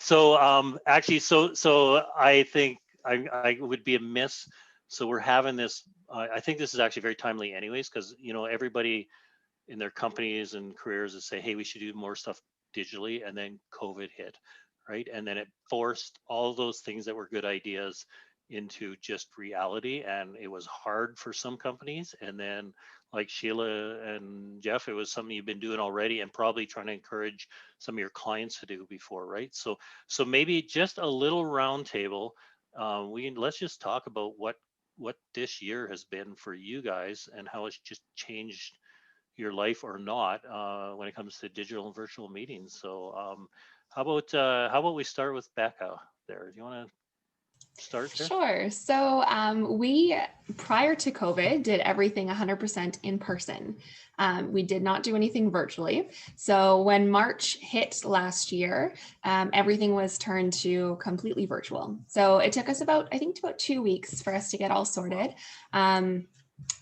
So actually, so I think I would be amiss. So we're having this. I think this is actually very timely, anyways, because everybody in their companies and careers is say, hey, we should do more stuff digitally, and then COVID hit, right? And then it forced all those things that were good ideas into just reality, and it was hard for some companies. And then, like Sheila and Jeff, it was something you've been doing already and probably trying to encourage some of your clients to do before, right? So maybe just a little roundtable. Let's just talk about what this year has been for you guys and how it's just changed your life or not when it comes to digital and virtual meetings. So how about we start with Becca there? Do you want to start there? Sure. So we, prior to COVID, did everything 100% in person. We did not do anything virtually. So when March hit last year, everything was turned to completely virtual. So it took us about 2 weeks for us to get all sorted.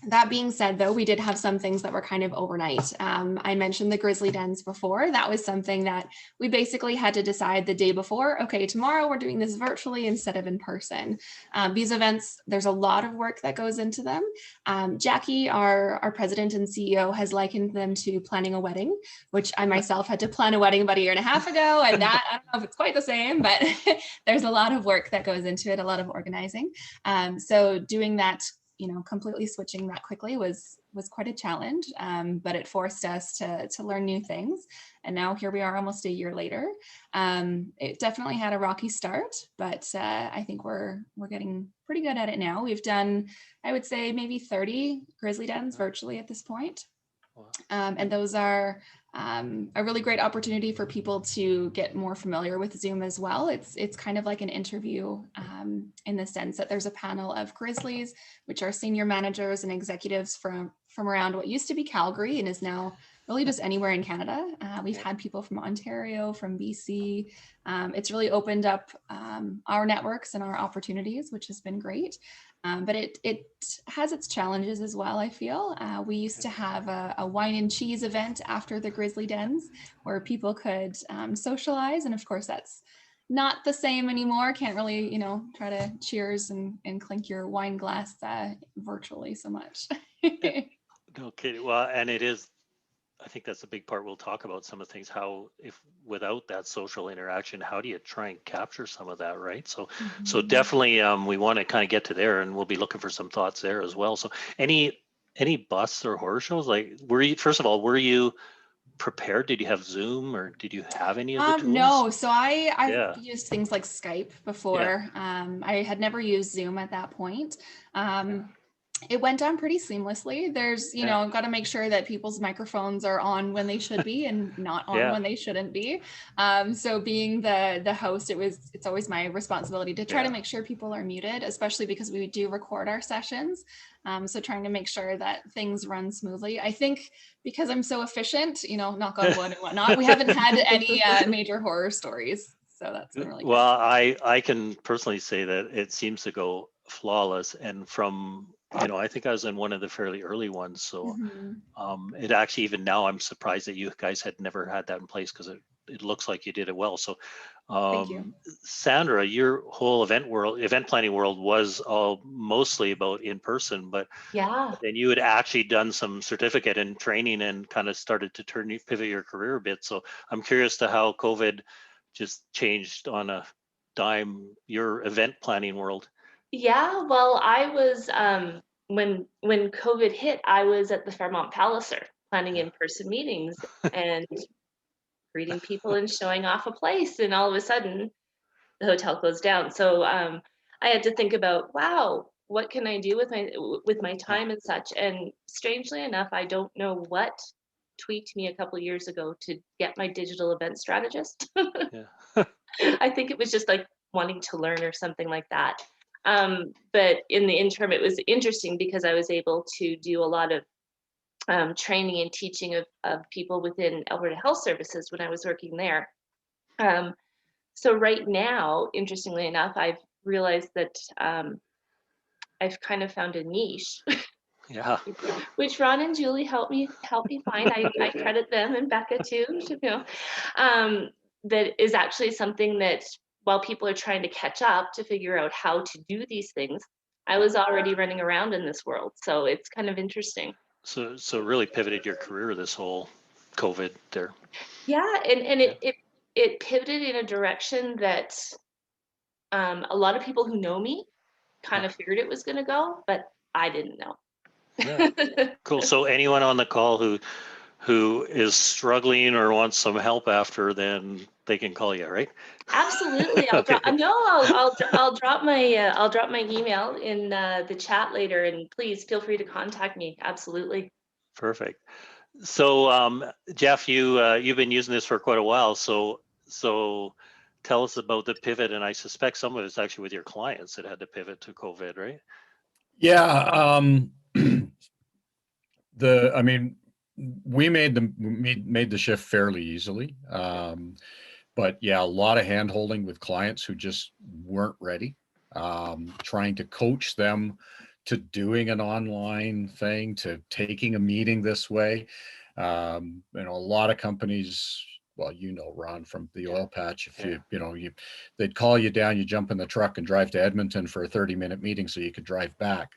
That being said, though, we did have some things that were kind of overnight. I mentioned the grizzly dens before. That was something that we basically had to decide the day before. Okay, tomorrow we're doing this virtually instead of in person. These events, there's a lot of work that goes into them. Jackie, our president and CEO, has likened them to planning a wedding, which I myself had to plan a wedding about a year and a half ago. And that, I don't know if it's quite the same, but there's a lot of work that goes into it, a lot of organizing. So doing that, completely switching that quickly was quite a challenge, but it forced us to learn new things. And now here we are almost a year later. It definitely had a rocky start, but I think we're getting pretty good at it now. We've done, I would say, maybe 30 grizzly dens virtually at this point. And those are a really great opportunity for people to get more familiar with Zoom as well. It's kind of like an interview in the sense that there's a panel of Grizzlies, which are senior managers and executives from around what used to be Calgary and is now really just anywhere in Canada. We've had people from Ontario, from BC. It's really opened up our networks and our opportunities, which has been great. But it has its challenges as well, I feel. We used to have a wine and cheese event after the Grizzly Dens where people could socialize. And of course, that's not the same anymore. Can't really, try to cheers and clink your wine glass virtually so much. Okay, well, and it is, I think that's a big part. We'll talk about some of the things, how if without that social interaction, how do you try and capture some of that, right? So definitely we want to kind of get to there, and we'll be looking for some thoughts there as well. So any busts or horror shows? Like, were you prepared? Did you have Zoom or did you have any of the tools? No, so I've used things like Skype before. I had never used Zoom at that point. It went down pretty seamlessly. There's, got to make sure that people's microphones are on when they should be and not on when they shouldn't be. So being the host, it's always my responsibility to try to make sure people are muted, especially because we do record our sessions. So trying to make sure that things run smoothly. I think because I'm so efficient, knock on wood and whatnot, we haven't had any major horror stories. So that's been really good. Well, I can personally say that it seems to go flawless, and from I think I was in one of the fairly early ones, so it actually, even now, I'm surprised that you guys had never had that in place, because it looks like you did it well. So thank you. Sandra, your whole event planning world was all mostly about in person, but then you had actually done some certificate and training and kind of started to pivot your career a bit. So I'm curious to how COVID just changed on a dime your event planning world. Yeah, well, I was when COVID hit, I was at the Fairmont Palliser planning in-person meetings and greeting people and showing off a place, and all of a sudden the hotel closed down. So I had to think about, wow, what can I do with my time and such? And strangely enough, I don't know what tweaked me a couple of years ago to get my digital event strategist. I think it was just like wanting to learn or something like that. But in the interim, it was interesting because I was able to do a lot of training and teaching of people within Alberta Health Services when I was working there. So right now, interestingly enough, I've realized that I've kind of found a niche. Which Ron and Julie helped me find. I credit them, and Becca too. that is actually something that while people are trying to catch up to figure out how to do these things, I was already running around in this world. So it's kind of interesting. So really pivoted your career, this whole COVID there. Yeah, and Yeah. it pivoted in a direction that a lot of people who know me kind of figured it was going to go, but I didn't know. Yeah. Cool. So anyone on the call who is struggling or wants some help after, then they can call you, right? Absolutely. Okay. I'll drop my email in the chat later, and please feel free to contact me. Absolutely. Perfect. So Jeff, you've been using this for quite a while. So tell us about the pivot, and I suspect some of it's actually with your clients that had to pivot to COVID, right? Yeah. I mean, we made the shift fairly easily. But yeah, a lot of hand holding with clients who just weren't ready, trying to coach them to doing an online thing, to taking a meeting this way. A lot of companies, well, Ron, from the oil patch, if they'd call you down, you jump in the truck and drive to Edmonton for a 30-minute meeting so you could drive back.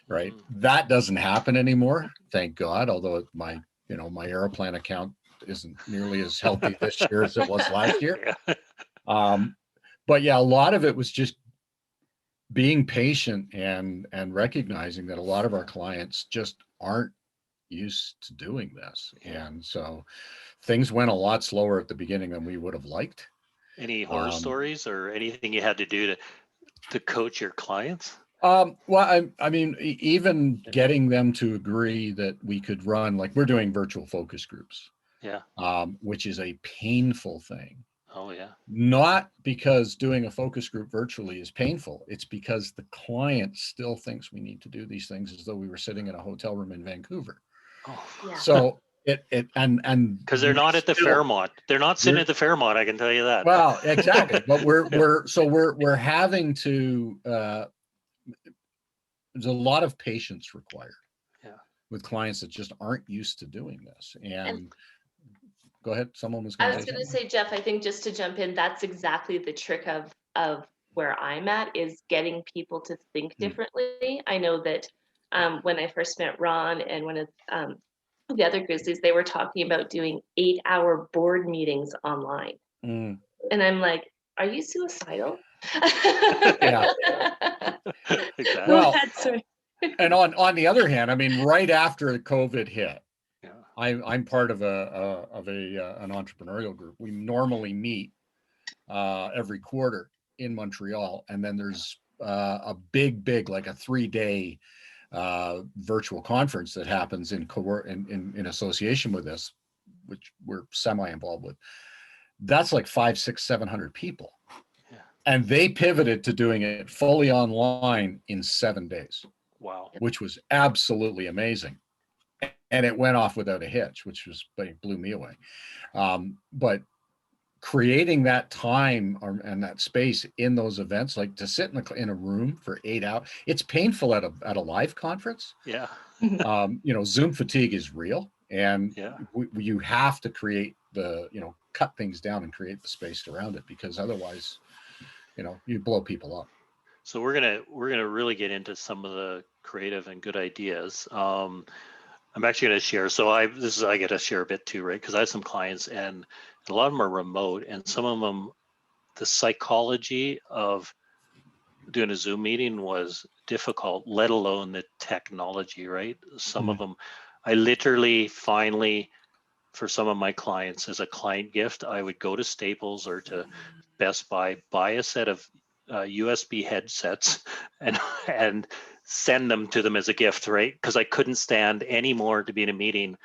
Right. That doesn't happen anymore. Thank God. Although my Aeroplan account isn't nearly as healthy this year as it was last year. But yeah, a lot of it was just being patient and recognizing that a lot of our clients just aren't used to doing this. And so things went a lot slower at the beginning than we would have liked. Any horror stories or anything you had to do to coach your clients? Well, I mean, even getting them to agree that we could run, like we're doing virtual focus groups. Yeah. Which is a painful thing. Oh yeah. Not because doing a focus group virtually is painful. It's because the client still thinks we need to do these things as though we were sitting in a hotel room in Vancouver. Oh. Yeah. So and because they're not at the Fairmont. They're not sitting at the Fairmont. I can tell you that. Well, exactly. But we're having to. There's a lot of patience required. Yeah. With clients that just aren't used to doing this. And go ahead. Someone was I going was going to say, Jeff, I think just to jump in, that's exactly the trick of where I'm at, is getting people to think differently. I know that when I first met Ron and one of the other Grizzlies, they were talking about doing 8-hour board meetings online. And I'm like, are you suicidal? Yeah. Exactly. Well, and on the other hand, I mean, right after COVID hit, I'm part of an entrepreneurial group. We normally meet every quarter in Montreal, and then there's a big like a 3-day virtual conference that happens in association with this, which we're semi-involved with. That's like 500, 600, 700 people. Yeah. And they pivoted to doing it fully online in 7 days. Wow. Which was absolutely amazing. And it went off without a hitch, which blew me away. But creating that time and that space in those events, like to sit in a room for 8 hours, it's painful at a live conference. Yeah. Zoom fatigue is real, and you have to create cut things down and create the space around it, because otherwise, you blow people up. So we're gonna really get into some of the creative and good ideas. I'm actually going to share. So I get to share a bit too, right? Because I have some clients, and a lot of them are remote, and some of them, the psychology of doing a Zoom meeting was difficult, let alone the technology, right? Some of them, I literally finally, for some of my clients, as a client gift, I would go to Staples or to Best Buy, buy a set of USB headsets and send them to them as a gift, right? Because I couldn't stand anymore to be in a meeting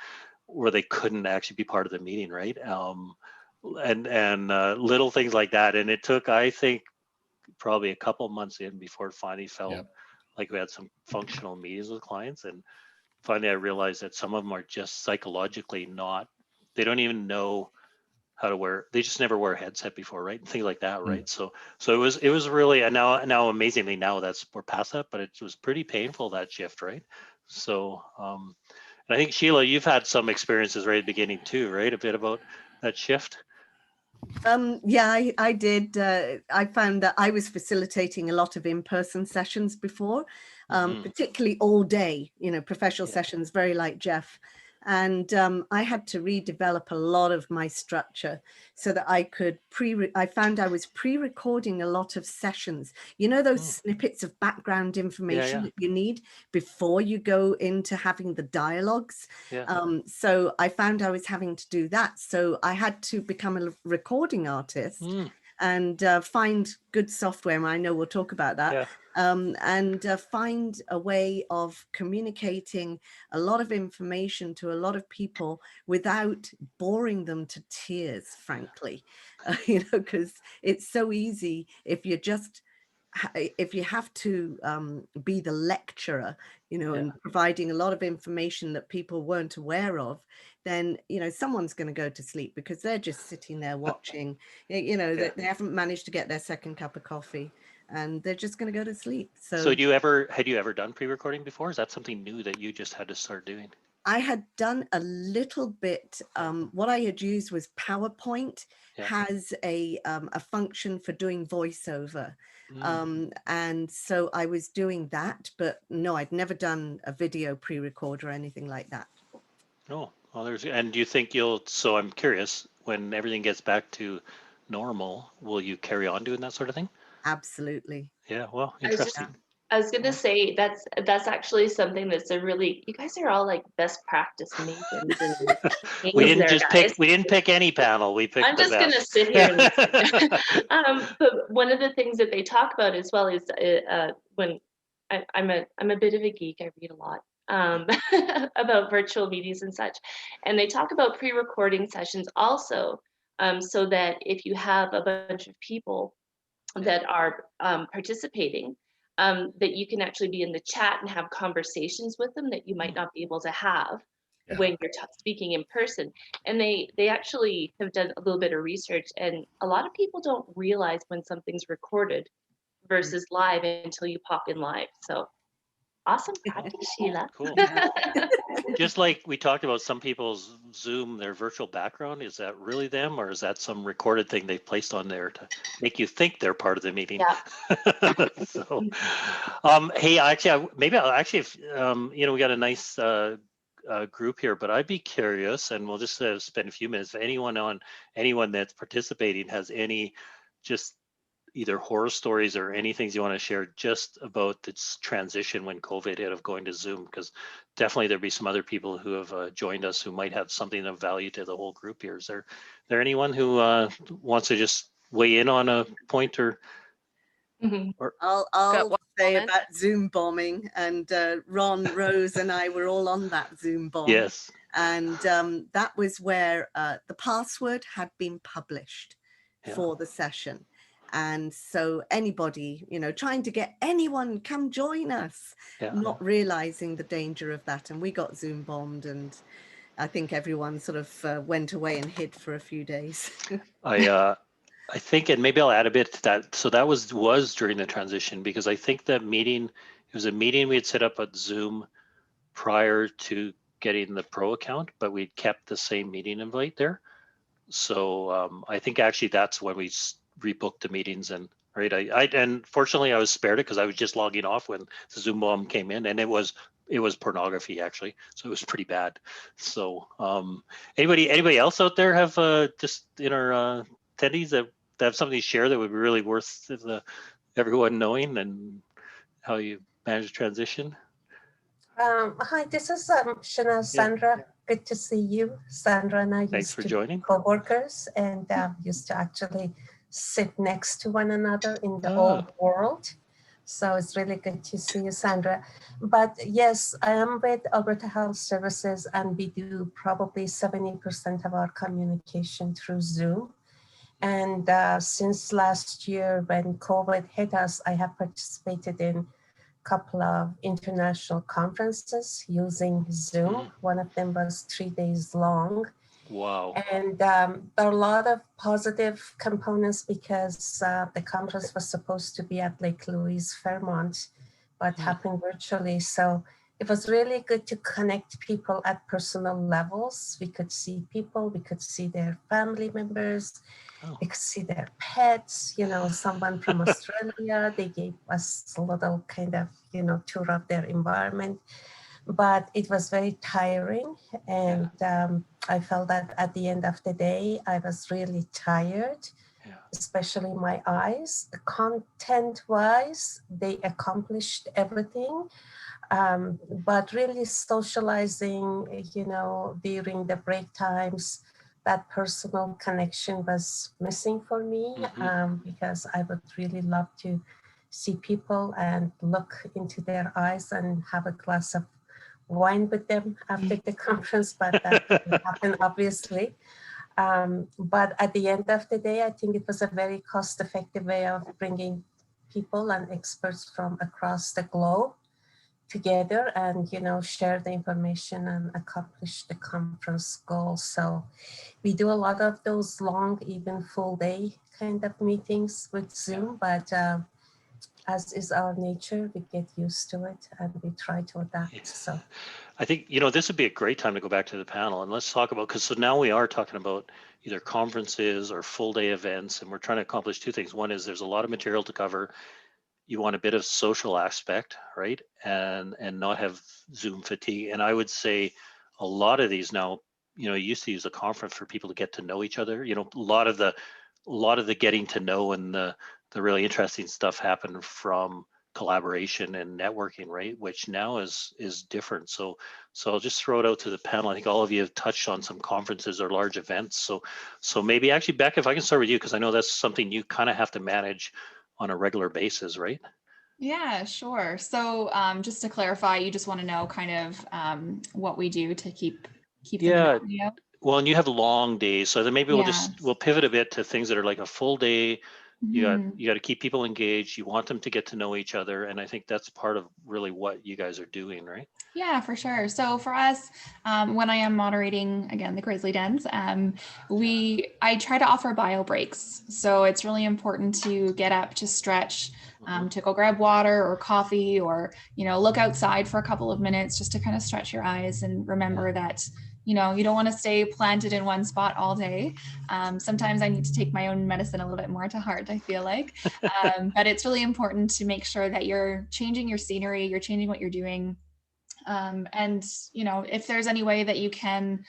where they couldn't actually be part of the meeting, right? And little things like that. And it took, I think, probably a couple months in before it finally felt like we had some functional meetings with clients. And finally, I realized that some of them are just psychologically not, they don't even know how to wear, they just never wear a headset before, right? And things like that, right? So it was really, and now amazingly now we're past that, but it was pretty painful, that shift, right? So and I think, Sheila, you've had some experiences right at the beginning too, right? A bit about that shift. Yeah, I did. I found that I was facilitating a lot of in-person sessions before, particularly all day, professional sessions, very like Jeff. And I had to redevelop a lot of my structure so that I could I found I was pre-recording a lot of sessions. Those snippets of background information that you need before you go into having the dialogues. So I found I was having to do that. So I had to become a recording artist and find good software. And I know we'll talk about that. And find a way of communicating a lot of information to a lot of people without boring them to tears, frankly, because it's so easy if you have to be the lecturer, and providing a lot of information that people weren't aware of, then, someone's going to go to sleep because they're just sitting there watching, they haven't managed to get their second cup of coffee and they're just going to go to sleep. So had you ever done pre-recording before? Is that something new that you just had to start doing? I had done a little bit. What I had used was PowerPoint has a function for doing voiceover. And so I was doing that, but no, I'd never done a video pre-record or anything like that. Oh, well, and do you think so I'm curious, when everything gets back to normal, will you carry on doing that sort of thing? Absolutely. Yeah, well, interesting. I was gonna say that's actually something that's you guys are all like best practice masons and we didn't guys. we didn't pick any panel. We picked I'm the just best. gonna sit here and listen. But one of the things that they talk about as well is when I'm a bit of a geek. I read a lot about virtual meetings and such, and they talk about pre-recording sessions also, so that if you have a bunch of people that are participating, that you can actually be in the chat and have conversations with them that you might not be able to have when you're speaking in person. And they actually have done a little bit of research, and a lot of people don't realize when something's recorded versus live until you pop in live. So awesome practice, Sheila. Cool. Just like we talked about, some people's Zoom, their virtual background, is that really them, or is that some recorded thing they've placed on there to make you think they're part of the meeting? So, hey, maybe I'll actually, we got a nice group here, but I'd be curious, and we'll just spend a few minutes. If anyone that's participating has any just either horror stories or any things you want to share just about this transition when COVID hit of going to Zoom, because definitely there'll be some other people who have joined us who might have something of value to the whole group here. Is there anyone who wants to just weigh in on a point or? I'll say about Zoom bombing, and Ron, Rose and I were all on that Zoom bomb. Yes. And that was where the password had been published for the session. And so anybody, trying to get anyone come join us, not realizing the danger of that. And we got Zoom bombed, and I think everyone sort of went away and hid for a few days. I think, and maybe I'll add a bit to that. So that was during the transition, because I think that meeting, it was a meeting we had set up at Zoom prior to getting the pro account, but we'd kept the same meeting invite there. So I think actually that's when we rebooked the meetings, and and fortunately I was spared it because I was just logging off when the Zoom bomb came in, and it was pornography actually, so it was pretty bad. So anybody else out there have just in our attendees that have something to share that would be really worth everyone knowing, and how you manage transition? Hi, this is Chanel Sandra. Good to see you. Sandra and I used to be co-workers, and used to actually sit next to one another in the old world. So it's really good to see you, Sandra. But yes, I am with Alberta Health Services, and we do probably 70% of our communication through Zoom. And since last year when COVID hit us, I have participated in couple of international conferences using Zoom. One of them was 3 days long. Wow. And there are a lot of positive components, because the conference was supposed to be at Lake Louise, Fairmont, but happened virtually. So it was really good to connect people at personal levels. We could see people, we could see their family members. We could see their pets, you know, someone from Australia, they gave us a little kind of, you know, tour of their environment. But it was very tiring. And I felt that at the end of the day, I was really tired, especially my eyes. Content-wise, they accomplished everything. But really socializing, you know, during the break times, that personal connection was missing for me, because I would really love to see people and look into their eyes and have a glass of wine with them after the conference, but that didn't happen, obviously. But at the end of the day, I think it was a very cost-effective way of bringing people and experts from across the globe together and, you know, share the information and accomplish the conference goals. So we do a lot of those long, even full day kind of meetings with Zoom, but as is our nature, we get used to it and we try to adapt. So I think, you know, this would be a great time to go back to the panel and let's talk about, because so now we are talking about either conferences or full day events, and we're trying to accomplish two things. One is there's a lot of material to cover. You want a bit of social aspect, right? And not have Zoom fatigue. And I would say a lot of these now, you know, you used to use a conference for people to get to know each other. You know, a lot of the getting to know and the really interesting stuff happened from collaboration and networking, right? Which now is different. So I'll just throw it out to the panel. I think all of you have touched on some conferences or large events. So maybe actually, Beck, if I can start with you, because I know that's something you kind of have to manage on a regular basis, right? Yeah, sure. So just to clarify, you just want to know kind of what we do to keep Yeah. them out? Well, and you have long days, so then maybe Yeah. we'll pivot a bit to things that are like a full day. Mhm. You got to keep people engaged. You want them to get to know each other, and I think that's part of really what you guys are doing, right? Yeah, for sure. So for us, when I am moderating again the Grizzly Dens, I try to offer bio breaks. So it's really important to get up, to stretch, to go grab water or coffee, or look outside for a couple of minutes just to kind of stretch your eyes and remember that you don't want to stay planted in one spot all day. Sometimes I need to take my own medicine a little bit more to heart, I feel like. But it's really important to make sure that you're changing your scenery, you're changing what you're doing. And if there's any way that you can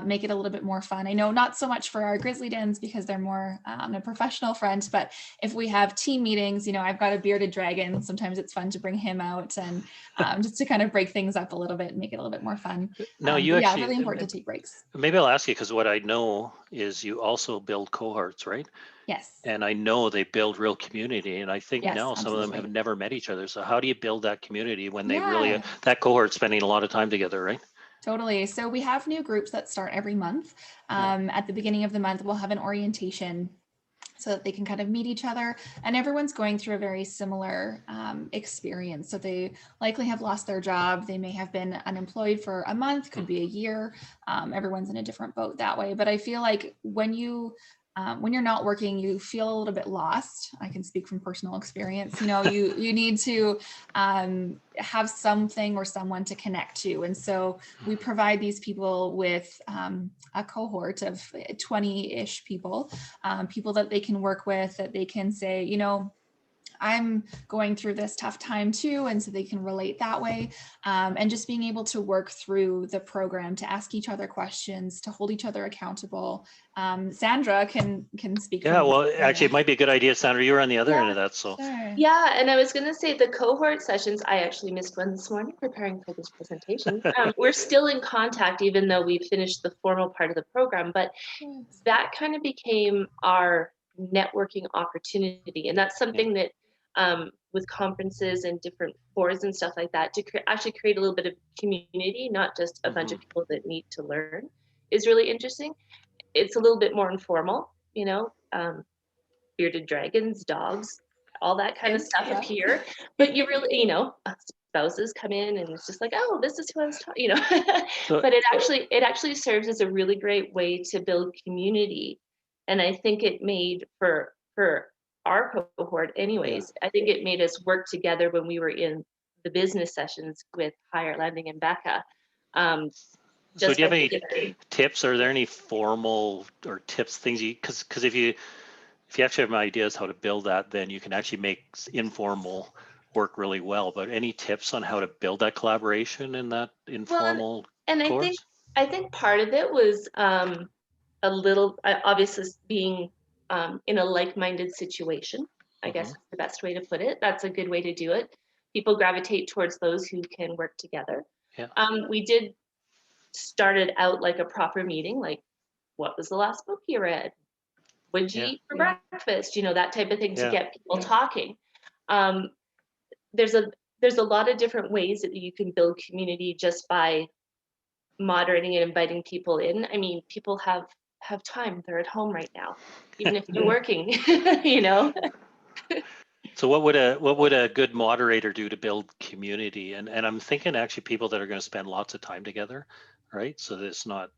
make it a little bit more fun. I know not so much for our Grizzly Dens because they're more on a professional front, but if we have team meetings, I've got a bearded dragon. Sometimes it's fun to bring him out and just to kind of break things up a little bit and make it a little bit more fun. No, really important to take breaks. Maybe I'll ask you, because what I know is you also build cohorts, right? Yes. And I know they build real community, and I think Yes, now absolutely. some of them have never met each other. So how do you build that community when they really, that cohort spending a lot of time together, right? Totally. So we have new groups that start every month. At the beginning of the month, we'll have an orientation so that they can kind of meet each other, and everyone's going through a very similar experience. So they likely have lost their job. They may have been unemployed for a month, could be a year. Everyone's in a different boat that way. But I feel like when you're not working, you feel a little bit lost. I can speak from personal experience. You need to have something or someone to connect to. And so we provide these people with a cohort of 20-ish people, people that they can work with, that they can say, I'm going through this tough time too. And so they can relate that way. And just being able to work through the program, to ask each other questions, to hold each other accountable. Sandra can speak. Yeah, well, actually, it might be a good idea, Sandra. You were on the other end of that. So sure. Yeah, and I was going to say the cohort sessions, I actually missed one this morning preparing for this presentation. We're still in contact, even though we finished the formal part of the program, but that kind of became our networking opportunity. And that's something that with conferences and different boards and stuff like that, to actually create a little bit of community, not just a bunch of people that need to learn, is really interesting. It's a little bit more informal, bearded dragons, dogs, all that kind of stuff appear. But you really, spouses come in and it's just like, oh, this is who I was talking, But it actually serves as a really great way to build community. And I think it made for our cohort anyways, I think it made us work together when we were in the business sessions with Higher Landing and Becca. So do you have any tips? Are there any formal or tips, things because if you, if you actually have ideas how to build that, then you can actually make informal work really well. But any tips on how to build that collaboration in that informal and course? I think part of it was a little, obviously being in a like-minded situation, I guess is the best way to put it. That's a good way to do it. People gravitate towards those who can work together. Yeah. We did started out like a proper meeting, like what was the last book you read? What'd you eat for breakfast? You know, that type of thing to get people talking. There's a lot of different ways that you can build community just by moderating and inviting people in. I mean, people have time. They're at home right now, even if you're working, you know. So what would a good moderator do to build community? And I'm thinking actually people that are going to spend lots of time together, right? So that it's not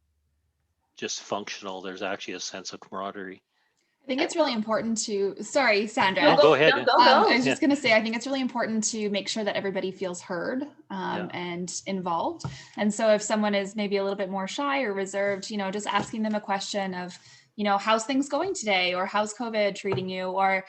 just functional. There's actually a sense of camaraderie. I think it's really important to, sorry, Sandra. No, go ahead. Go. I was just going to say, I think it's really important to make sure that everybody feels heard and involved. And so if someone is maybe a little bit more shy or reserved, you know, just asking them a question of, you know, how's things going today? Or how's COVID treating you? Or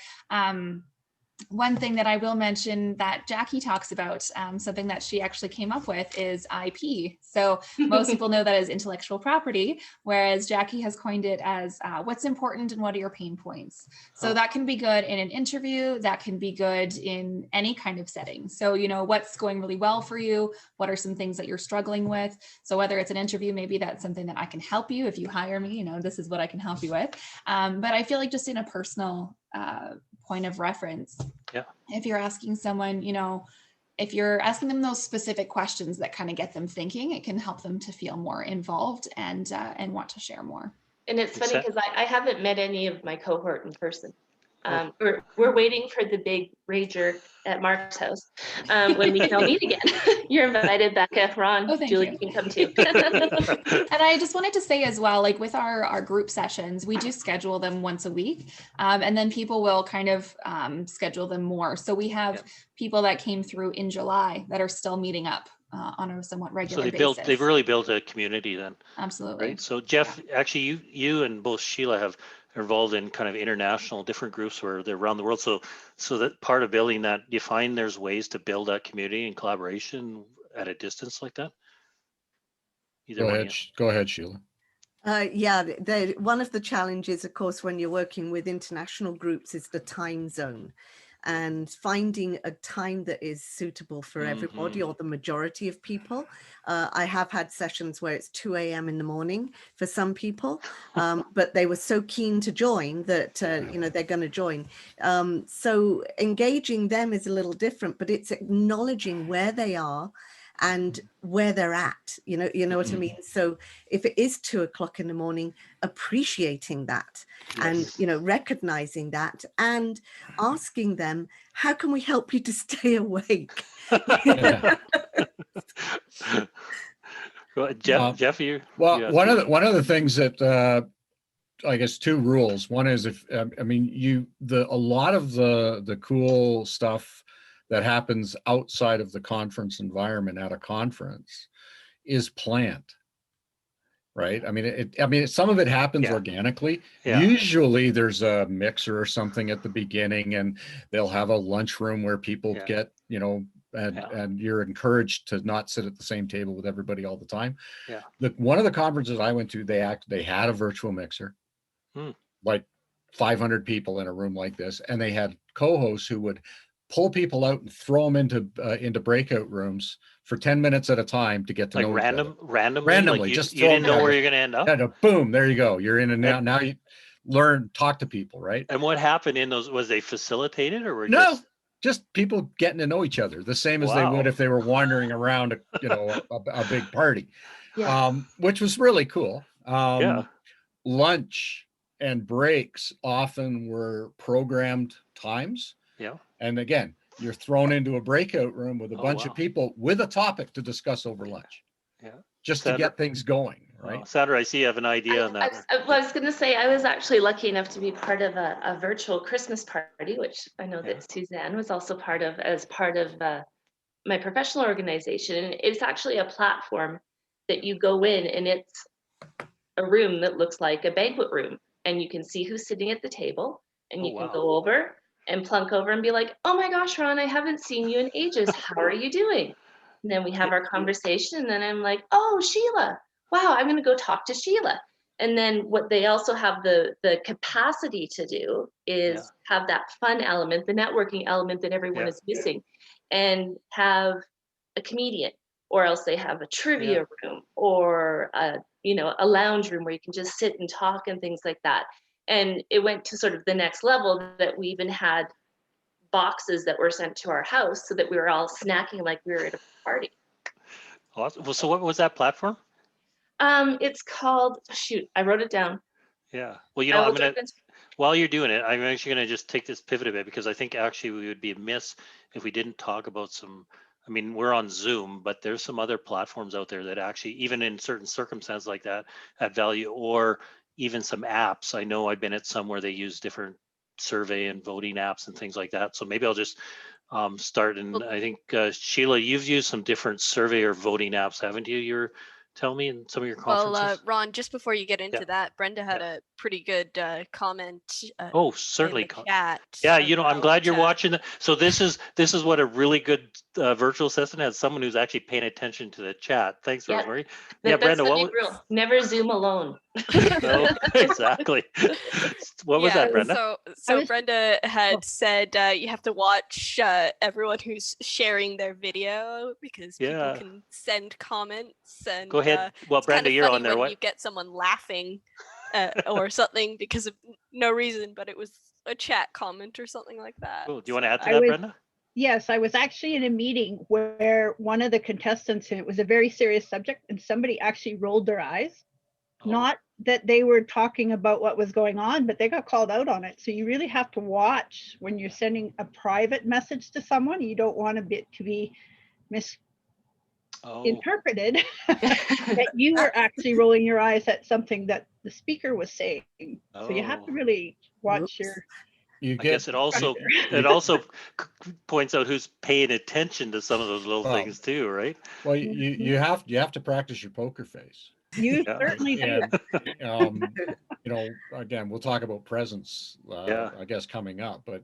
one thing that I will mention that Jackie talks about, something that she actually came up with is IP. So most people know that as intellectual property, whereas Jackie has coined it as what's important and what are your pain points. So that can be good in an interview, that can be good in any kind of setting. So, you know, what's going really well for you? What are some things that you're struggling with? So whether it's an interview, maybe that's something that I can help you. If you hire me, you know, this is what I can help you with. But I feel like just in a personal point of reference. Yeah. If you're asking someone, you know, if you're asking them those specific questions that kind of get them thinking, it can help them to feel more involved and want to share more. And it's funny because I haven't met any of my cohort in person. We're waiting for the big rager at Mark's house when we can all meet again. You're invited, Becca, Ron, Julie, you can come too. And I just wanted to say as well, like with our group sessions, we do schedule them once a week, and then people will kind of schedule them more. So we have people that came through in July that are still meeting up on a somewhat regular basis. They've really built a community then. Absolutely. Right. So Jeff, actually you and both Sheila are involved in kind of international different groups where they're around the world. So that part of building that, do you find there's ways to build that community and collaboration at a distance like that? Go ahead, Sheila. One of the challenges, of course, when you're working with international groups is the time zone. And finding a time that is suitable for everybody or the majority of people. I have had sessions where it's 2 a.m. in the morning for some people, but they were so keen to join that, you know, they're going to join. So engaging them is a little different, but it's acknowledging where they are and where they're at, you know what I mean? So if it is 2 o'clock in the morning, appreciating that and, you know, recognizing that and asking them, how can we help you to stay awake? Jeff, one of the things that, I guess 2 rules. One is a lot of the cool stuff that happens outside of the conference environment at a conference is planned, right? I mean, some of it happens organically. Usually there's a mixer or something at the beginning and they'll have a lunchroom where people get, you know, and you're encouraged to not sit at the same table with everybody all the time. One of the conferences I went to, they had a virtual mixer, like 500 people in a room like this. And they had co-hosts who would pull people out and throw them into breakout rooms for 10 minutes at a time to get to know randomly. Like just you didn't know where you're going to end up. Yeah, boom, there you go. You're in, and now you talk to people, right? And what happened in those? Was they facilitated or were just people getting to know each other, the same as they would if they were wandering around, a big party, which was really cool. Lunch and breaks often were programmed times. And again, you're thrown into a breakout room with a bunch of people with a topic to discuss over lunch. Just Sandra, to get things going, right? Sandra, I see you have an idea on that. I was going to say, I was actually lucky enough to be part of a virtual Christmas party, which I know that Suzanne was also part of as part of my professional organization. And it's actually a platform that you go in and it's a room that looks like a banquet room and you can see who's sitting at the table. and Oh, you can wow. go over and plunk over and be like, oh my gosh, Ron, I haven't seen you in ages. How are you doing? And then we have our conversation, and then I'm like, oh, Sheila, wow, I'm going to go talk to Sheila. And then what they also have the capacity to do is have that fun element, the networking element that everyone is missing, and have a comedian, or else they have a trivia room, or a lounge room where you can just sit and talk and things like that. And it went to sort of the next level that we even had boxes that were sent to our house so that we were all snacking like we were at a party. Awesome. Well, so what was that platform? It's called, shoot, I wrote it down. Yeah. Well, I will I'm gonna, jump into- while you're doing it, I'm actually gonna just take this pivot a bit, because I think actually we would be amiss if we didn't talk about some. I mean, we're on Zoom, but there's some other platforms out there that actually, even in certain circumstances like that, add value, or even some apps. I know I've been at some where they use different survey and voting apps and things like that. So maybe I'll just start. And I think Sheila, you've used some different survey or voting apps, haven't you? You're telling me in some of your conferences. Well, Ron, just before you get into that, Brenda had a pretty good comment. Oh, certainly. In the chat. Yeah, I'm glad you're watching. So this is what a really good virtual assistant has, someone who's actually paying attention to the chat. Thanks, Rosemary. That's Brenda, the big rule. Never Zoom alone. No, exactly. What was that, Brenda? So Brenda had said you have to watch everyone who's sharing their video, because people can send comments. And go ahead. Well, Brenda, you're on there. When you get someone laughing or something because of no reason, but it was a chat comment or something like that. Cool. Do you want to add to that, Brenda? Yes, I was actually in a meeting where one of the contestants, and it was a very serious subject, and somebody actually rolled their eyes. Not that they were talking about what was going on, but they got called out on it. So you really have to watch when you're sending a private message to someone. You don't want it to be misinterpreted that you were actually rolling your eyes at something that the speaker was saying. So you have to really watch your. I guess it also points out who's paying attention to some of those little things too, right? Well, you have to practice your poker face. You certainly do. Again, we'll talk about presence, I guess, coming up, but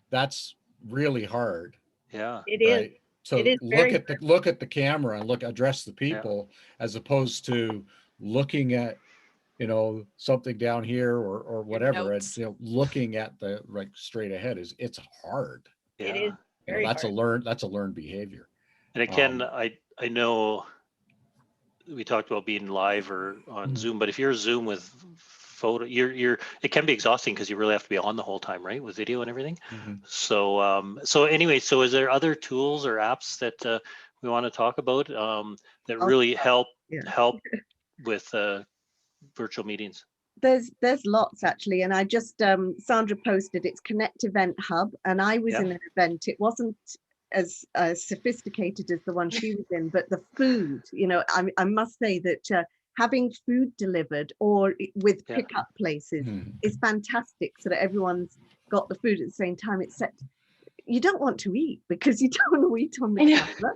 that's really hard. Yeah, it is. Right? So look at the camera and address the people, as opposed to looking at something down here or whatever, and looking at the straight ahead it's hard. It is very hard. That's a learned behavior. And again, I know we talked about being live or on Zoom, but if you're Zoom with photo, it can be exhausting because you really have to be on the whole time, right, with video and everything. So anyway, is there other tools or apps that we want to talk about that really help with virtual meetings? There's lots actually, and I just Sandra posted it's Connect Event Hub, and I was in an event. It wasn't as sophisticated as the one she was in, but the food, I must say that having food delivered or with pickup places is fantastic, so that everyone's got the food at the same time. It's set. You don't want to eat because you don't want to eat on the camera.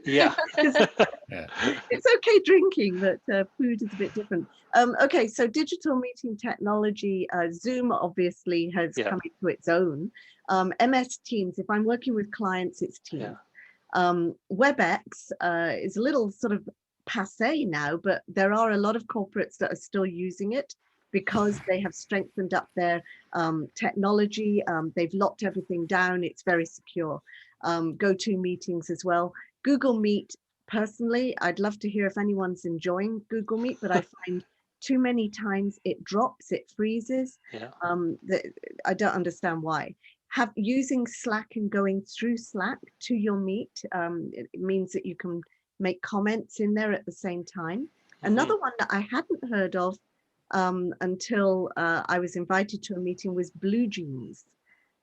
It's okay drinking, but food is a bit different. Okay, so digital meeting technology, Zoom obviously has come into its own. MS Teams, if I'm working with clients, it's Teams. WebEx is a little sort of passé now, but there are a lot of corporates that are still using it because they have strengthened up their technology. They've locked everything down. It's very secure. GoToMeetings as well. Google Meet, personally, I'd love to hear if anyone's enjoying Google Meet, but I find too many times it drops, it freezes. I don't understand why. Using Slack and going through Slack to your Meet, it means that you can make comments in there at the same time. Another one that I hadn't heard of until I was invited to a meeting was Blue Jeans.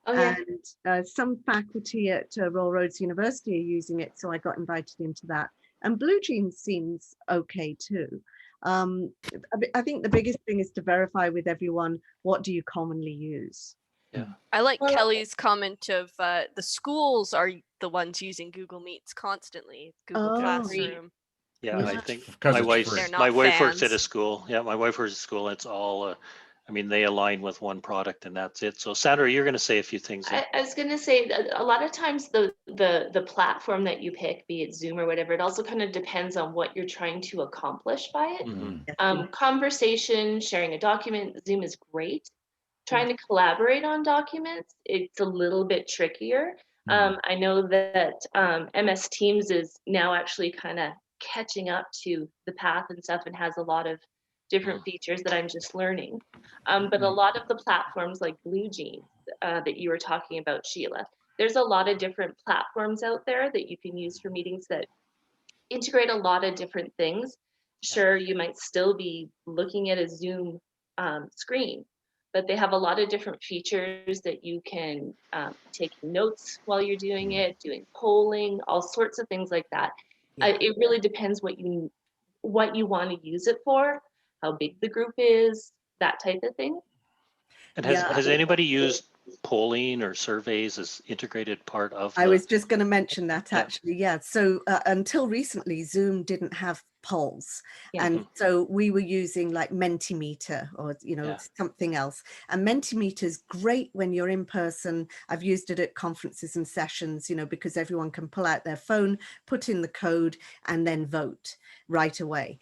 And some faculty at Royal Roads University are using it, so I got invited into that. And Blue Jeans seems okay too. I think the biggest thing is to verify with everyone, what do you commonly use? I like Kelly's comment of the schools are the ones using Google Meets constantly. Google Classroom. I think my wife works at a school. Yeah, my wife works at school. It's all I mean, they align with one product and that's it. So Sandra, you're going to say a few things. I was going to say that a lot of times the platform that you pick, be it Zoom or whatever, it also kind of depends on what you're trying to accomplish by it. Conversation, sharing a document, Zoom is great. Trying to collaborate on documents, it's a little bit trickier. I know that MS Teams is now actually kind of catching up to the path and stuff and has a lot of different features that I'm just learning. But a lot of the platforms like Blue Jeans that you were talking about, Sheila, there's a lot of different platforms out there that you can use for meetings that integrate a lot of different things. Sure, you might still be looking at a Zoom screen, but they have a lot of different features that you can take notes while you're doing it, doing polling, all sorts of things like that. It really depends what you want to use it for, how big the group is, that type of thing. And has anybody used polling or surveys as integrated part of I was just going to mention that actually. So until recently, Zoom didn't have polls, and so we were using like Mentimeter or something else. And Mentimeter is great when you're in person. I've used it at conferences and sessions, because everyone can pull out their phone, put in the code, and then vote right away.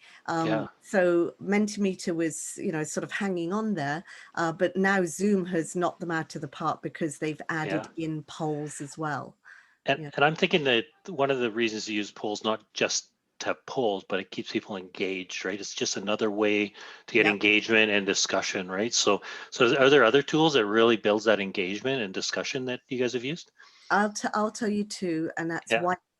So Mentimeter was sort of hanging on there, but now Zoom has knocked them out of the park because they've added in polls as well. And I'm thinking that one of the reasons to use polls, not just to have polls, but it keeps people engaged, right? It's just another way to get engagement and discussion, right? So are there other tools that really builds that engagement and discussion that you guys have used? I'll tell you two, and that's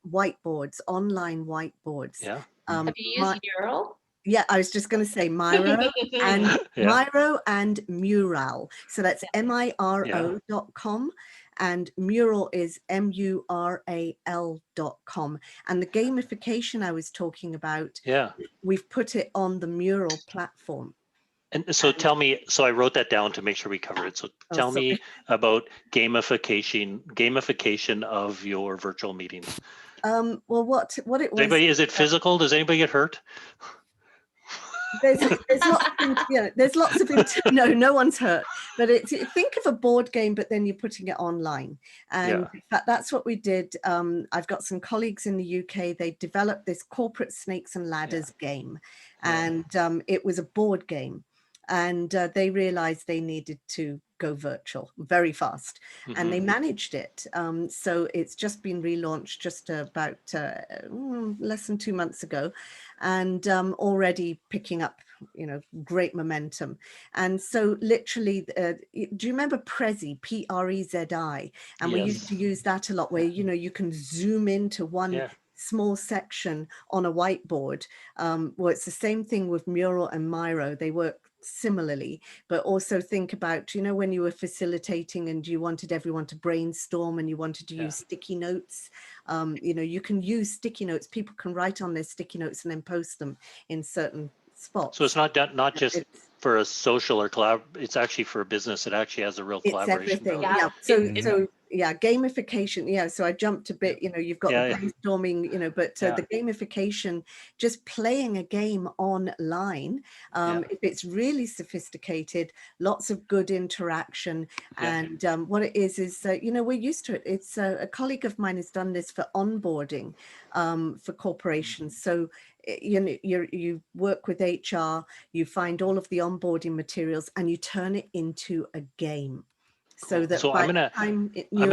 whiteboards, online whiteboards. Have you used Mural? Yeah, I was just going to say Miro and Miro and Mural. So that's miro.com and Mural is mural.com. And the gamification I was talking about, we've put it on the Mural platform. And so tell me, so I wrote that down to make sure we covered it. So tell me about gamification of your virtual meetings. Well, what it was. Is it physical? Does anybody get hurt? There's lots of no one's hurt, but think of a board game, but then you're putting it online, and in fact, that's what we did. I've got some colleagues in the UK. They developed this corporate snakes and ladders game, and it was a board game, and they realized they needed to go virtual very fast, and they managed it. So it's just been relaunched just about less than 2 months ago, and already picking up great momentum. And so literally, do you remember Prezi, Prezi? And we used to use that a lot, where you can zoom into one small section on a whiteboard. Well, it's the same thing with Mural and Miro. They work similarly, but also think about, when you were facilitating and you wanted everyone to brainstorm and you wanted to use sticky notes, you can use sticky notes. People can write on their sticky notes and then post them in certain spots. So it's not just for a social or collab, it's actually for a business. It actually has a real collaboration. So gamification. So I jumped a bit, you've got the brainstorming, but the gamification, just playing a game online, if it's really sophisticated, lots of good interaction. And what it is we're used to it. It's a colleague of mine has done this for onboarding for corporations. So you work with HR, you find all of the onboarding materials, and you turn it into a game. So that I'm gonna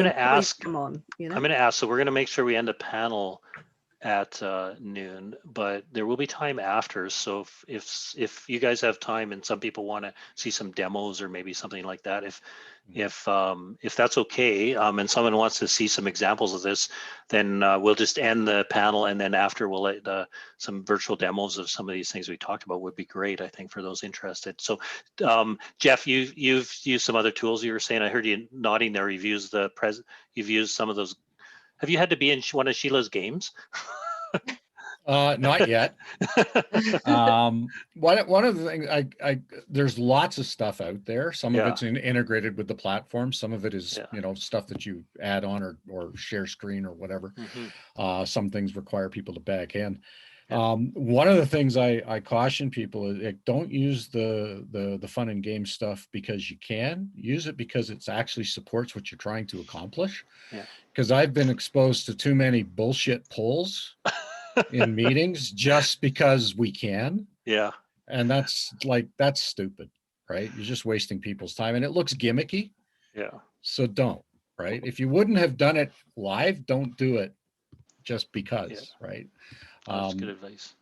ask. So we're gonna make sure we end the panel at noon, but there will be time after. So if you guys have time and some people want to see some demos or maybe something like that, if that's okay, and someone wants to see some examples of this, then we'll just end the panel, and then after we'll let some virtual demos of some of these things we talked about would be great, I think, for those interested. So Jeff, you've used some other tools, you were saying. I heard you nodding there. You've used you've used some of those. Have you had to be in one of Sheila's games? Not yet. One of the things, there's lots of stuff out there. Some of it's integrated with the platform. Some of it is, stuff that you add on or share screen or whatever. Some things require people to back in. One of the things I caution people is don't use the fun and game stuff because you can. Use it because it actually supports what you're trying to accomplish. Yeah. Because I've been exposed to too many bullshit polls in meetings just because we can. Yeah. And that's stupid, right? You're just wasting people's time, and it looks gimmicky. Yeah. So don't, right? If you wouldn't have done it live, don't do it just because, right? That's good advice.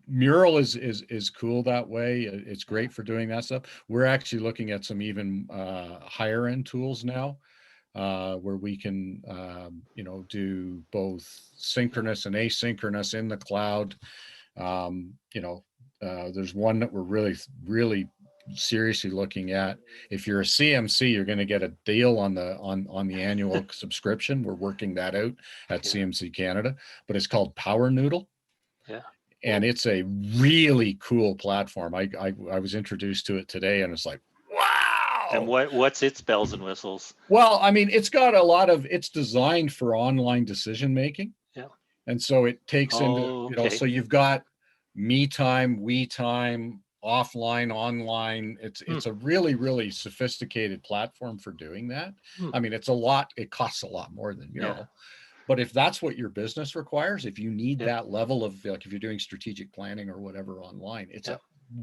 Mural is cool that way. It's great for doing that stuff. We're actually looking at some even higher end tools now, where we can do both synchronous and asynchronous in the cloud. There's one that we're really seriously looking at. If you're a CMC, you're going to get a deal on the annual subscription. We're working that out at CMC Canada, but it's called Power Noodle. Yeah. And it's a really cool platform. I was introduced to it today, and it's like, wow. And what's its bells and whistles? Well, I mean, it's designed for online decision making. Yeah. And so it takes into, so you've got me time, we time, offline, online. It's a really, really sophisticated platform for doing that. I mean, it costs a lot more than Mural. Yeah. But if that's what your business requires, if you need that level of, like, if you're doing strategic planning or whatever online, it's a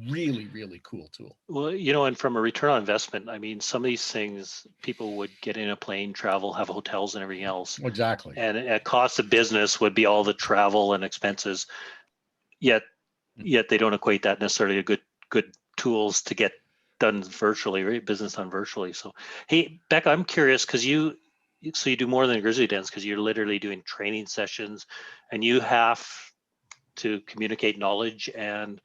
really, really cool tool. Well, and from a return on investment, I mean, some of these things people would get in a plane, travel, have hotels and everything else. Exactly. And a cost of business would be all the travel and expenses. Yet they don't equate that necessarily to good tools to get done virtually, right? Business done virtually. So, hey, Becca, I'm curious because you do more than a grizzly dance, because you're literally doing training sessions, and you have to communicate knowledge and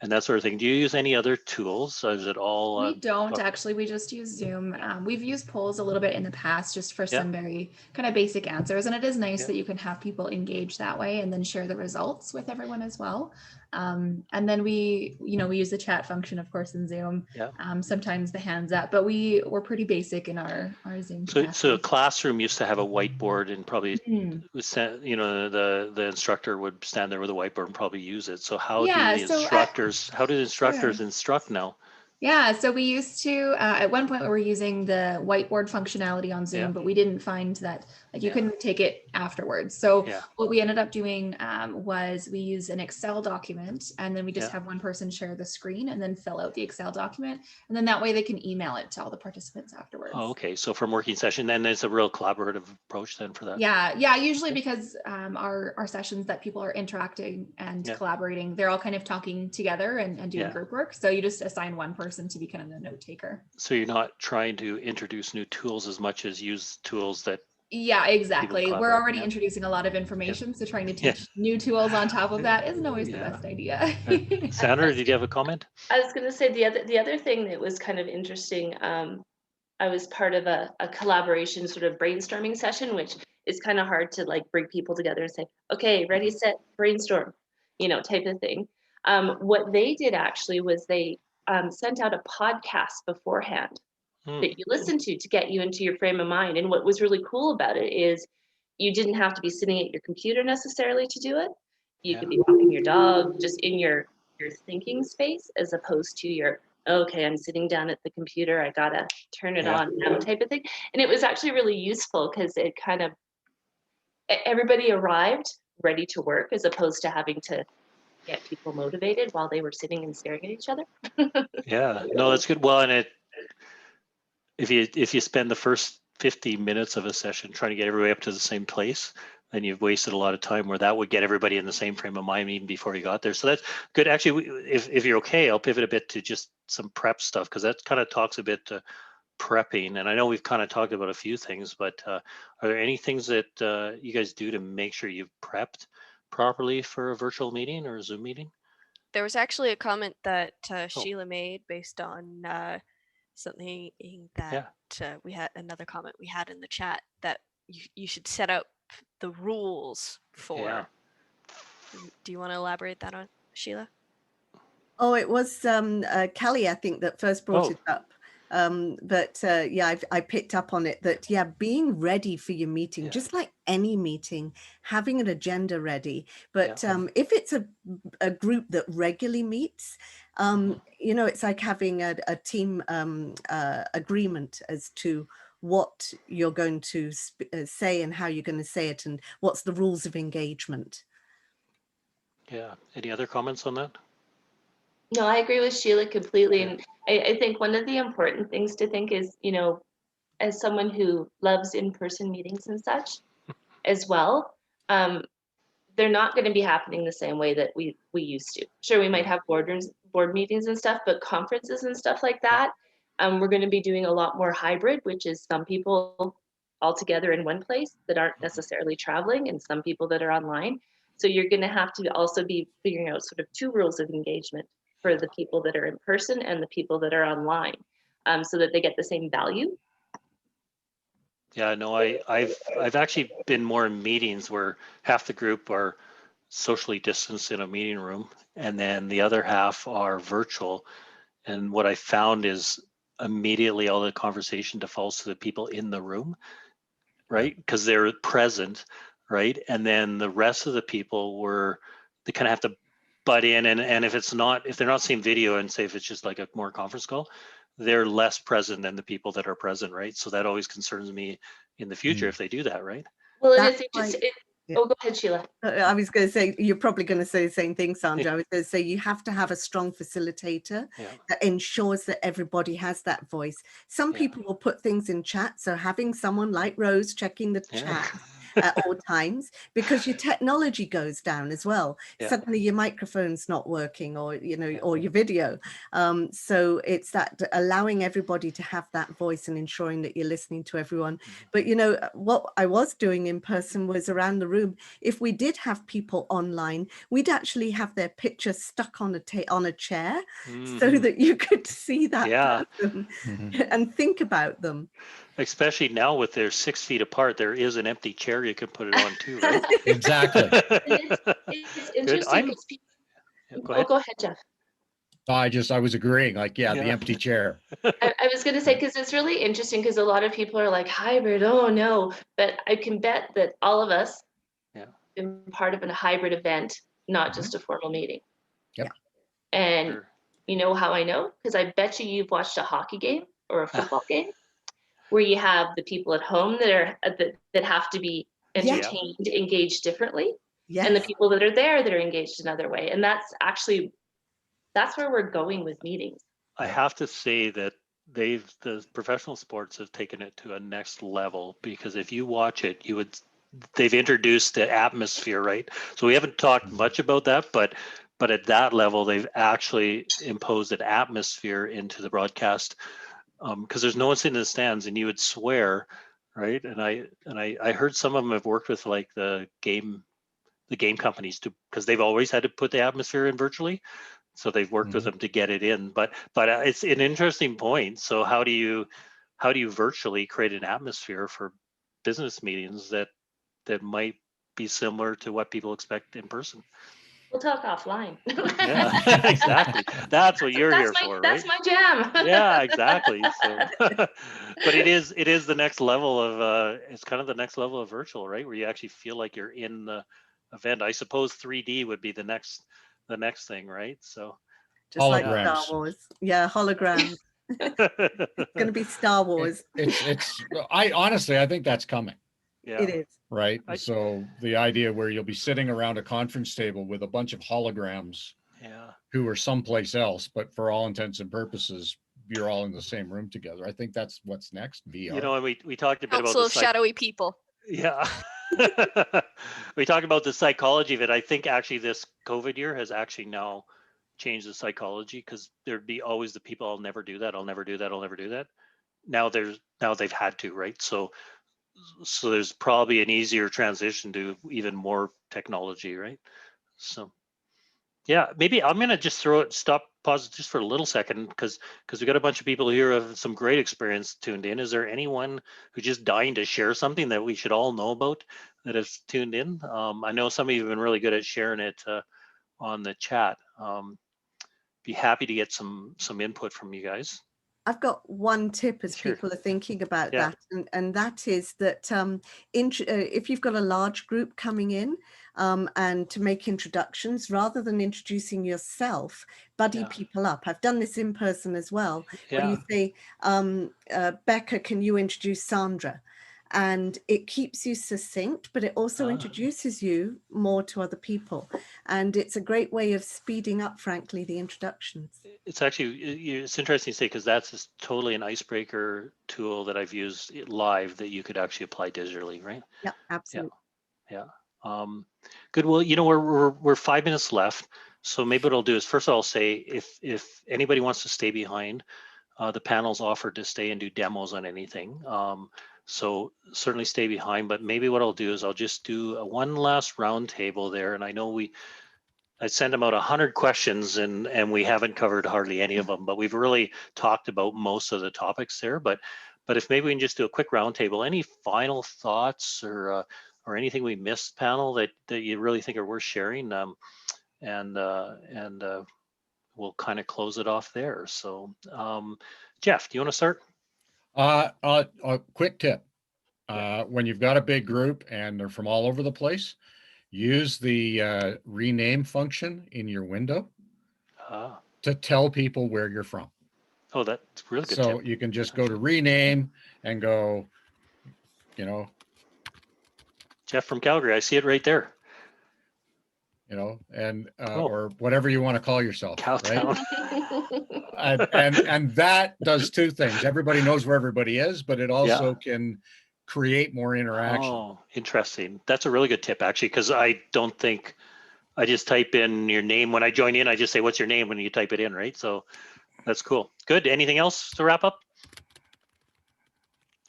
that sort of thing. Do you use any other tools? Is it all? We don't actually. We just use Zoom. We've used polls a little bit in the past, just for some very kind of basic answers. And it is nice that you can have people engage that way and then share the results with everyone as well. And then we use the chat function, of course, in Zoom. Yeah. Sometimes the hands up, but we're pretty basic in our Zoom. So a classroom used to have a whiteboard, and probably the instructor would stand there with a whiteboard and probably use it. So how do the instructors instruct now? Yeah, so we used to, at one point we were using the whiteboard functionality on Zoom, but we didn't find that, like, you couldn't take it afterwards. So what we ended up doing was we use an Excel document, and then we just have one person share the screen and then fill out the Excel document. And then that way they can email it to all the participants afterwards. Oh, okay. So from working session, then it's a real collaborative approach then for that. Yeah. Usually because our sessions that people are interacting and collaborating, they're all kind of talking together and doing group work. So you just assign one person to be kind of the note taker. So you're not trying to introduce new tools as much as use tools that. Yeah, exactly. We're already introducing a lot of information, so trying to teach new tools on top of that isn't always the best idea. Sandra, did you have a comment? I was going to say the other thing that was kind of interesting. I was part of a collaboration sort of brainstorming session, which is kind of hard to, like, bring people together and say, okay, ready, set, brainstorm, type of thing. What they did actually was they sent out a podcast beforehand that you listen to get you into your frame of mind. And what was really cool about it is you didn't have to be sitting at your computer necessarily to do it. You could be walking your dog, just in your thinking space, as opposed to your, okay, I'm sitting down at the computer, I gotta turn it on now type of thing. And it was actually really useful because it kind of, everybody arrived ready to work, as opposed to having to get people motivated while they were sitting and staring at each other. Yeah, no, that's good. Well, and if you spend the first 50 minutes of a session trying to get everybody up to the same place, then you've wasted a lot of time, where that would get everybody in the same frame of mind even before you got there. So that's good. Actually, if you're okay, I'll pivot a bit to just some prep stuff, because that kind of talks a bit to prepping. And I know we've kind of talked about a few things, but are there any things that you guys do to make sure you've prepped properly for a virtual meeting or a Zoom meeting? There was actually a comment that Sheila made based on something that we had, another comment we had in the chat, that you should set up the rules for. Do you want to elaborate that on, Sheila? Oh, it was Kelly, I think, that first brought it up. Yeah, I picked up on it that, yeah, being ready for your meeting, just like any meeting, having an agenda ready. But if it's a group that regularly meets, you know, it's like having a team agreement as to what you're going to say and how you're going to say it and what's the rules of engagement. Yeah. Any other comments on that? No, I agree with Sheila completely. And I think one of the important things to think is, you know, as someone who loves in-person meetings and such as well, they're not going to be happening the same way that we used to. Sure, we might have board meetings and stuff, but conferences and stuff like that, we're going to be doing a lot more hybrid, which is some people all together in one place that aren't necessarily traveling and some people that are online. So you're going to have to also be figuring out sort of two rules of engagement for the people that are in person and the people that are online, so that they get the same value. Yeah, no, I've actually been more in meetings where half the group are socially distanced in a meeting room and then the other half are virtual. And what I found is immediately all the conversation defaults to the people in the room, right? Because they're present, right? And then the rest of the people they kind of have to butt in, and if they're not seeing video, and say if it's just like a more conference call, they're less present than the people that are present, right? So that always concerns me in the future if they do that, right? Well, and it's interesting. Oh, go ahead, Sheila. I was going to say, you're probably going to say the same thing, Sandra. I was going to say, you have to have a strong facilitator that ensures that everybody has that voice. Some people will put things in chat. So having someone like Rose checking the chat at all times, because your technology goes down as well. Suddenly your microphone's not working, or, you know, or your video. So it's that allowing everybody to have that voice and ensuring that you're listening to everyone. But, you know, what I was doing in person was around the room. If we did have people online, we'd actually have their picture stuck on a chair so that you could see that person and think about them. Especially now with their 6 feet apart, there is an empty chair you can put it on too, right? Exactly. It's interesting because people. Go ahead, Jeff. I was agreeing, like, the empty chair. I was going to say, because it's really interesting because a lot of people are like, hybrid, oh no, but I can bet that all of us have been part of a hybrid event, not just a formal meeting. And you know how I know? Because I bet you've watched a hockey game or a football game where you have the people at home that have to be entertained, engaged differently, and the people that are there that are engaged another way. And that's where we're going with meetings. I have to say that the professional sports have taken it to a next level, because if you watch it, they've introduced the atmosphere, right? So we haven't talked much about that, but at that level, they've actually imposed an atmosphere into the broadcast, because there's no one sitting in the stands, and you would swear, right? And I heard some of them have worked with like the game companies because they've always had to put the atmosphere in virtually. So they've worked with them to get it in, but it's an interesting point. So how do you virtually create an atmosphere for business meetings that might be similar to what people expect in person? We'll talk offline. Yeah, exactly. That's what you're here for, right? That's my jam. Yeah, exactly. So, but it is the next level of it's kind of the next level of virtual, right? Where you actually feel like you're in the event. I suppose 3D would be the next thing, right? So just like Star Wars. Yeah, holograms. It's going to be Star Wars. I think that's coming. Yeah. It is. Right. So the idea where you'll be sitting around a conference table with a bunch of holograms who are someplace else, but for all intents and purposes, you're all in the same room together. I think that's what's next. VR. You know, and we talked a bit about the shadowy people. Yeah. We talked about the psychology of it. I think actually this COVID year has actually now changed the psychology, because there'd be always the people, I'll never do that. I'll never do that. I'll never do that. Now they've had to, right? So there's probably an easier transition to even more technology, right? So yeah, maybe I'm gonna just pause just for a little second, because we got a bunch of people here who have some great experience tuned in. Is there anyone who's just dying to share something that we should all know about that has tuned in? I know some of you have been really good at sharing it on the chat. Be happy to get some input from you guys. I've got one tip as Sure. people are thinking about Yeah. that, and that is that if you've got a large group coming in and to make introductions, rather than introducing yourself, buddy Yeah. people up. I've done this in person as well, where Yeah. you say, Becca, can you introduce Sandra? And it keeps you succinct, but it also introduces you more to other people. And it's a great way of speeding up, frankly, the introductions. It's actually, it's interesting to say, because that's just totally an icebreaker tool that I've used live that you could actually apply digitally, right? Yeah, absolutely. Yeah. Good. Well, you know, we're 5 minutes left. So maybe what I'll do is, first of all, say if anybody wants to stay behind, the panel's offered to stay and do demos on anything. So certainly stay behind, but maybe what I'll do is I'll just do one last round table there. And I know I sent them out 100 questions and we haven't covered hardly any of them, but we've really talked about most of the topics there. But if maybe we can just do a quick roundtable, any final thoughts or anything we missed, panel, that you really think are worth sharing, and we'll kind of close it off there. So Jeff, do you want to start? A quick tip. When you've got a big group and they're from all over the place, use the rename function in your window to tell people where you're from. Oh, that's really good. So tip. you can just go to rename and go, you know, Jeff from Calgary. I see it right there. You know, and or whatever you want to call yourself, Cowtown. Right? and that does two things. Everybody knows where everybody is, but it also can create more interaction. Oh, interesting. That's a really good tip, actually, because I don't think I just type in your name when I join in. I just say, "What's your name?" when you type it in, right? So that's cool. Good. Anything else to wrap up?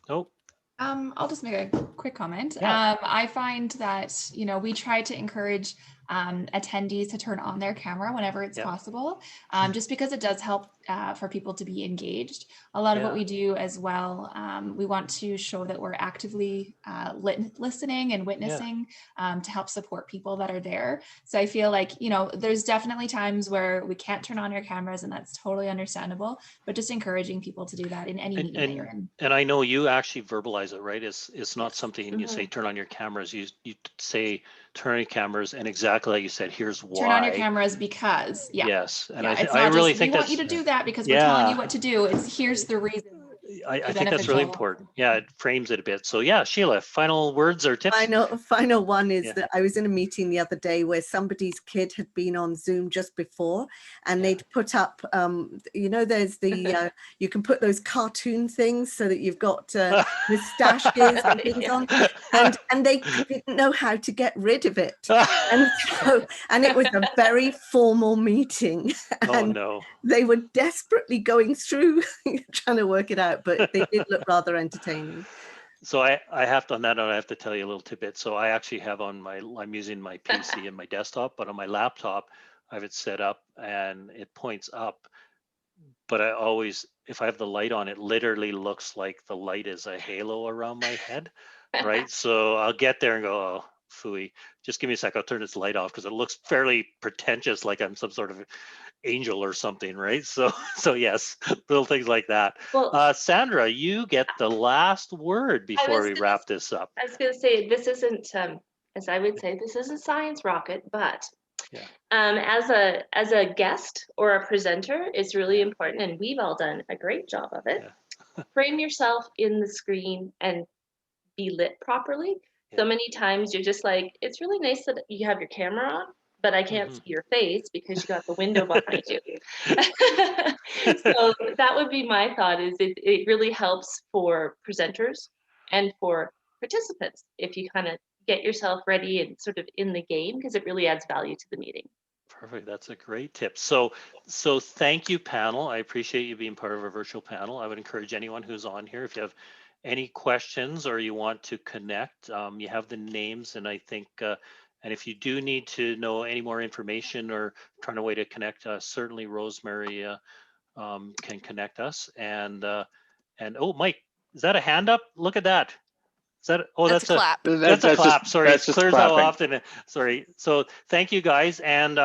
Nope. I'll just make a quick comment. Yeah. I find that, you know, we try to encourage attendees to turn on their camera whenever it's possible, just because it does help for people to be engaged. A lot of what we do as well, we want to show that we're actively listening and witnessing to help support people that are there. So I feel like, you know, there's definitely times where we can't turn on our cameras, and that's totally understandable, but just encouraging people to do that in any meeting that you're in. And I know you actually verbalize it, right? It's not something you say, turn on your cameras. You say, turn on your cameras, and exactly like you said, here's why. Turn on your cameras because, Yes. And I really think we want you to do that because we're telling you what to do. It's here's the reason. I think that's really important. Yeah, it frames it a bit. So yeah, Sheila, final words or tips? Final one is that I was in a meeting the other day where somebody's kid had been on Zoom just before, and they'd put up, you know, there's the, you can put those cartoon things so that you've got mustaches and things on, and they didn't know how to get rid of it. And it was a very formal meeting. And they were desperately going through trying to work it out, but they did look rather entertaining. So I have to, on that note, I have to tell you a little tidbit. So I actually have I'm using my PC and my desktop, but on my laptop, I have it set up and it points up. But I always, if I have the light on, it literally looks like the light is a halo around my head, right? So I'll get there and go, oh, phooey. Just give me a sec. I'll turn this light off because it looks fairly pretentious, like I'm some sort of angel or something, right? So yes, little things like that. Well, Sandra, you get the last word before we wrap this up. I was going to say, this isn't, as I would say, this isn't science rocket, but as a guest or a presenter, it's really important, and we've all done a great job of it. Frame yourself in the screen and be lit properly. So many times you're just like, it's really nice that you have your camera on, but I can't see your face because you got the window behind you. So that would be my thought, is it really helps for presenters and for participants if you kind of get yourself ready and sort of in the game, because it really adds value to the meeting. Perfect. That's a great tip. So thank you, panel. I appreciate you being part of our virtual panel. I would encourage anyone who's on here, if you have any questions or you want to connect, you have the names, and I think and if you do need to know any more information or trying a way to connect, certainly Rosemary can connect us. And oh, Mike, is that a hand up? Look at that. Is that, oh, that's a clap. That's a clap. Sorry, it clears how often. Sorry. So thank you guys. And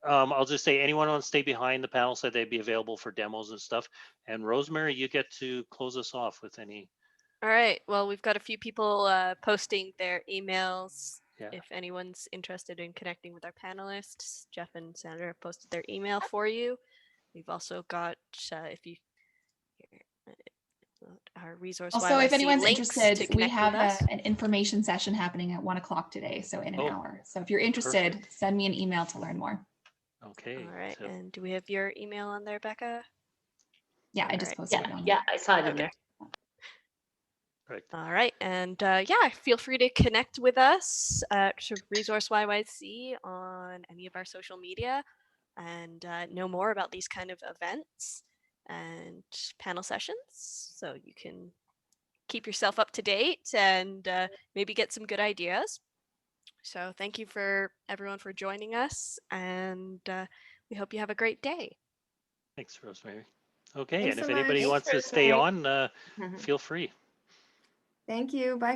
I'll just say anyone wants to stay behind. The panel said they'd be available for demos and stuff. And Rosemary, you get to close us off with any. All right. Well, we've got a few people posting their emails. Yeah. If anyone's interested in connecting with our panelists, Jeff and Sandra have posted their email for you. We've also got, if you, our resource. Also, if anyone's interested, we have us. an information session happening at 1 o'clock today, so in an hour. So if you're interested, perfect. send me an email to learn more. Okay. All right. So, And do we have your email on there, Becca? Yeah, All I just right. posted Yeah, it on yeah, I saw it in there. right. All right. And yeah, feel free to connect with us at Resource YYC on any of our social media and know more about these kind of events and panel sessions. So you can keep yourself up to date and maybe get some good ideas. So thank you for everyone for joining us, and we hope you have a great day. Thanks, Rosemary. Okay. Thanks and so if anybody much. wants to stay on, feel free. Thank you. Bye.